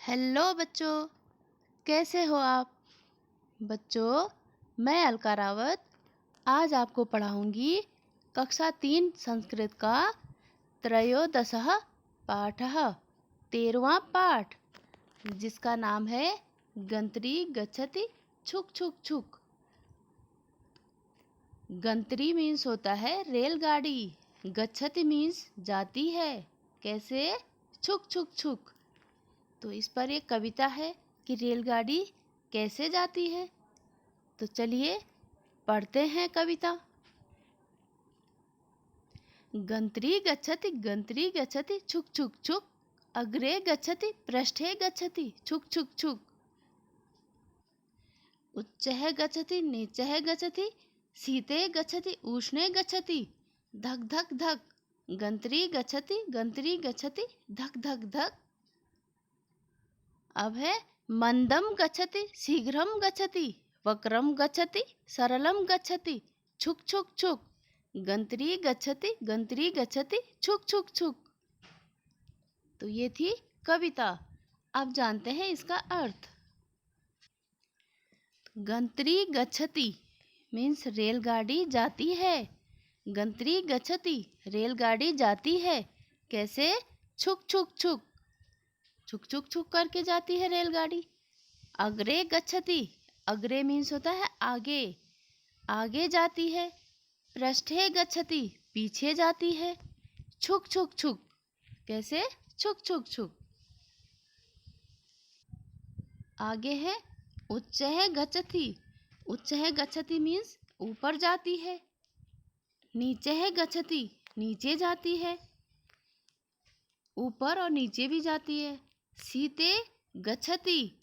Hello बच्चों, कैसे हो आप? बच्चों, मैं अलका रावत आज आपको पढ़ाऊंगी कक्षा 3 संस्कृत का त्रयोदशः पाठः 13वां पाठ, जिसका नाम है गंत्री गच्छति छुक छुक छुक। गंत्री मीन्स होता है रेलगाड़ी, गच्छति मीन्स जाती है। कैसे? छुक छुक छुक। तो इस पर एक कविता है कि रेलगाड़ी कैसे जाती है। तो चलिए पढ़ते हैं कविता। गंत्री गच्छति छुक छुक छुक, अग्रे गच्छति पृष्ठे गच्छति छुक छुक छुक, उच्चैः गच्छति नीचैः गच्छति, शीते गच्छति उष्णे गच्छति धक धक धक, गंत्री गच्छति धक धक धक। अब है मंदम गच्छति शीघ्रम गच्छति, वक्रम गच्छति सरलम गच्छति छुक छुक छुक, गंत्री गच्छति छुक छुक छुक। तो ये थी कविता। अब जानते हैं इसका अर्थ। गंत्री गच्छति मीन्स रेलगाड़ी जाती है। गंत्री गच्छति रेलगाड़ी जाती है। कैसे? छुक छुक छुक, छुक छुक छुक करके जाती है रेलगाड़ी। अग्रे गच्छति, अग्रे मीन्स होता है आगे, आगे जाती है। पृष्ठे गच्छति पीछे जाती है। छुक छुक छुक, कैसे? छुक छुक छुक। आगे है उच्चैः गच्छति, उच्चैः गच्छति मीन्स ऊपर जाती है। नीचैः गच्छति नीचे जाती है, ऊपर और नीचे भी जाती है। शीते गच्छति,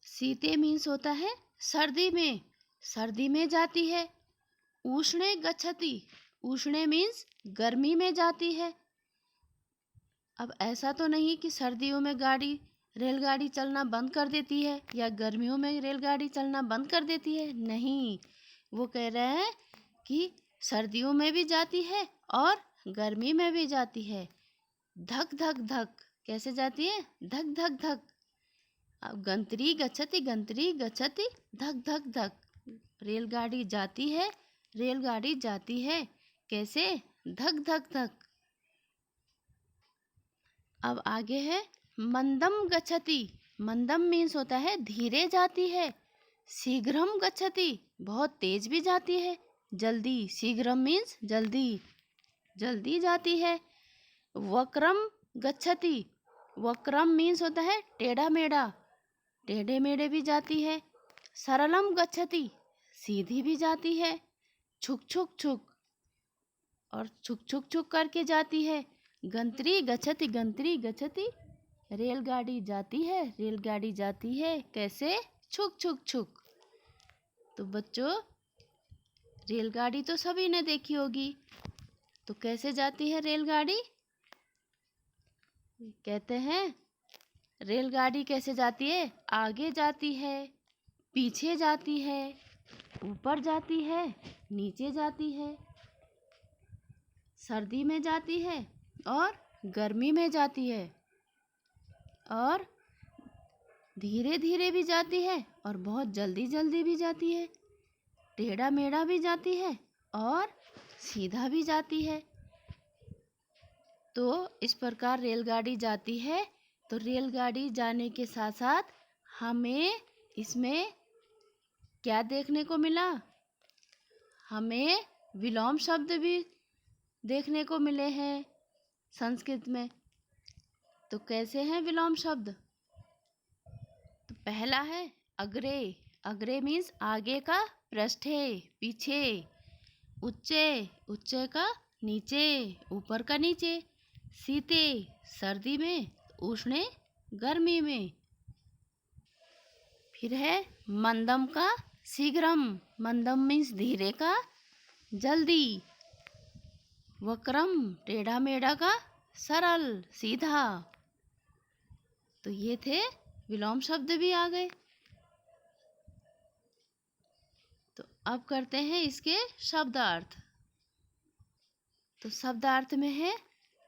शीते मीन्स होता है सर्दी में, सर्दी में जाती है। उष्णे गच्छति, उष्णे मीन्स गर्मी में जाती है। अब ऐसा तो नहीं कि सर्दियों में रेलगाड़ी चलना बंद कर देती है या गर्मियों में रेलगाड़ी चलना बंद कर देती है, नहीं। वो कह रहे हैं कि सर्दियों में भी जाती है और गर्मी में भी जाती है। धक धक धक, कैसे जाती है? धक धक धक। अब गंत्री गच्छति धक धक धक, रेलगाड़ी जाती है, रेलगाड़ी जाती है। कैसे? धक धक धक। अब आगे है मंदम गच्छति, मंदम मीन्स होता है धीरे जाती है। शीघ्रम गच्छति बहुत तेज भी जाती है, जल्दी। शीघ्रम मीन्स जल्दी, जल्दी जाती है। वक्रम गच्छति, वक्रम मीन्स होता है टेढ़ा मेढ़ा, टेढ़े मेढ़े भी जाती है। सरलम गच्छति सीधी भी जाती है। छुक छुक छुक, और छुक छुक छुक करके जाती है। गंत्री गच्छति रेलगाड़ी जाती है, रेलगाड़ी जाती है। कैसे? छुक छुक छुक। तो बच्चों, रेलगाड़ी तो सभी ने देखी होगी। तो कैसे जाती है रेलगाड़ी? कहते हैं रेलगाड़ी कैसे जाती है? आगे जाती है, पीछे जाती है, ऊपर जाती है, नीचे जाती है, सर्दी में जाती है और गर्मी में जाती है, और धीरे धीरे भी जाती है और बहुत जल्दी जल्दी भी जाती है। टेढ़ा मेढ़ा भी जाती है और सीधा भी जाती है। तो इस प्रकार रेलगाड़ी जाती है। तो रेलगाड़ी जाने के साथ साथ हमें इसमें क्या देखने को मिला? हमें विलोम शब्द भी देखने को मिले हैं संस्कृत में। तो कैसे हैं विलोम शब्द? तो पहला है अग्रे, अग्रे मीन्स आगे का, पृष्ठे पीछे, उच्चे, उच्चे का नीचे, ऊपर का नीचे, शीते सर्दी में, उष्णे गर्मी में। फिर है मंदम का शीघ्रम, मंदम मीन्स धीरे का जल्दी, वक्रम टेढ़ा मेढ़ा का सरल सीधा। तो ये थे विलोम शब्द भी आ गए। तो अब करते हैं इसके शब्दार्थ। तो शब्दार्थ में है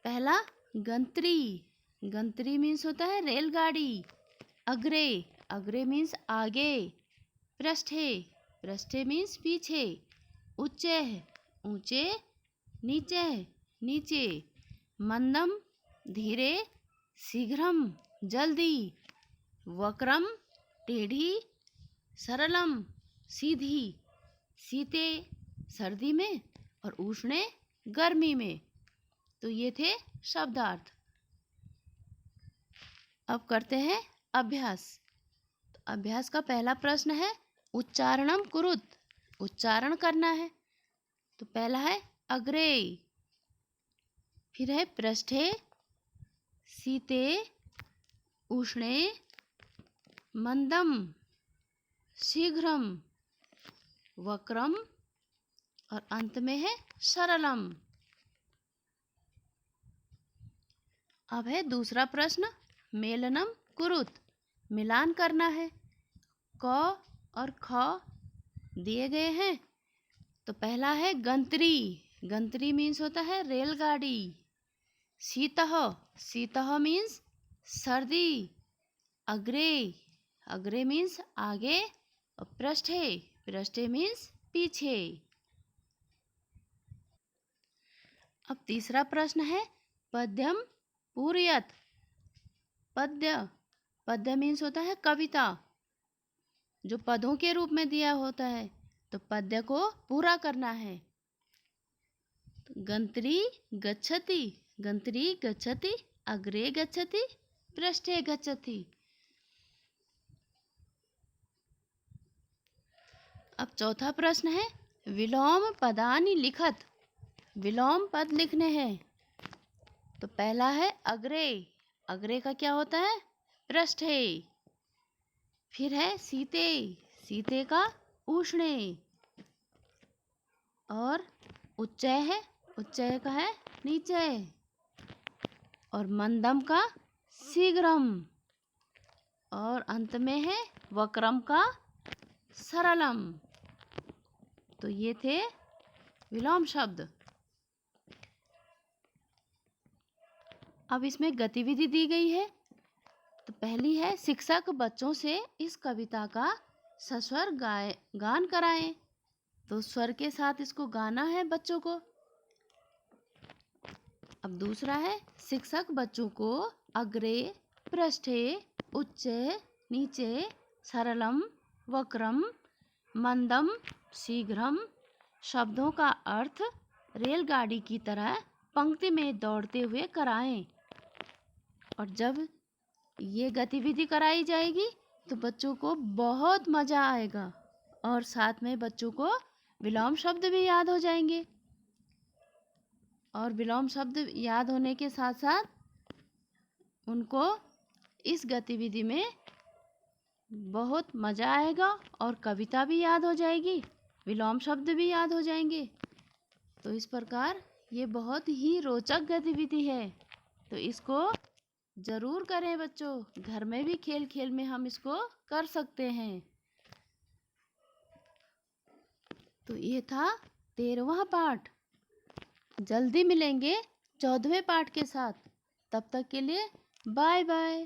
पहला गंत्री, गंतरी मीन्स होता है रेलगाड़ी। अग्रे, अग्रे मीन्स आगे। पृष्ठे, पृष्ठे मीन्स पीछे। उच्चे, ऊंचे। नीचे, नीचे। मंदम, धीरे। शीघ्रम, जल्दी। वक्रम, टेढ़ी। सरलम, सीधी। शीते, सर्दी में, और उष्णे, गर्मी में। तो ये थे शब्दार्थ। अब करते हैं अभ्यास। तो अभ्यास का पहला प्रश्न है उच्चारणम कुरुत, उच्चारण करना है। तो पहला है अग्रे, फिर है पृष्ठे, शीते, उष्णे, मंदम, शीघ्रम, वक्रम, और अंत में है सरलम। अब है दूसरा प्रश्न मेलनम कुरुत, मिलान करना है। क और ख दिए गए हैं। तो पहला है गंतरी, गंतरी मीन्स होता है रेलगाड़ी। शीतः, शीतः मीन्स सर्दी। अग्रे, अग्रे मीन्स आगे। और पृष्ठे, पृष्ठे मीन्स पीछे। अब तीसरा प्रश्न है पद्यम पूरयत, पद्य, पद्य मीन्स होता है कविता, जो पदों के रूप में दिया होता है। तो पद्य को पूरा करना है। तो गंतरी गच्छति, गंतरी गच्छति, अग्रे गच्छति, पृष्ठे गच्छति। अब चौथा प्रश्न है विलोम पदानि लिखत, विलोम पद लिखने हैं। तो पहला है अग्रे, अग्रे का क्या होता है पृष्ठे। फिर है शीते, शीते का उष्णे। और उच्चय है, उच्चय का है नीचे। और मंदम का शीघ्रम। और अंत में है वक्रम का सरलम। तो ये थे विलोम शब्द। अब इसमें गतिविधि दी गई है। तो पहली है शिक्षक बच्चों से इस कविता का सस्वर गान कराएं। तो स्वर के साथ इसको गाना है बच्चों को। अब दूसरा है शिक्षक बच्चों को अग्रे, पृष्ठे, उच्चे, नीचे, सरलम, वक्रम, मंदम, शीघ्रम शब्दों का अर्थ रेलगाड़ी की तरह पंक्ति में दौड़ते हुए कराएं। और जब ये गतिविधि कराई जाएगी तो बच्चों को बहुत मज़ा आएगा, और साथ में बच्चों को विलोम शब्द भी याद हो जाएंगे। और विलोम शब्द याद होने के साथ साथ उनको इस गतिविधि में बहुत मज़ा आएगा, और कविता भी याद हो जाएगी, विलोम शब्द भी याद हो जाएंगे। तो इस प्रकार ये बहुत ही रोचक गतिविधि है। तो इसको ज़रूर करें बच्चों, घर में भी खेल खेल में हम इसको कर सकते हैं। तो ये था 13वां पाठ। जल्दी मिलेंगे 14वें पाठ के साथ। तब तक के लिए बाय बाय।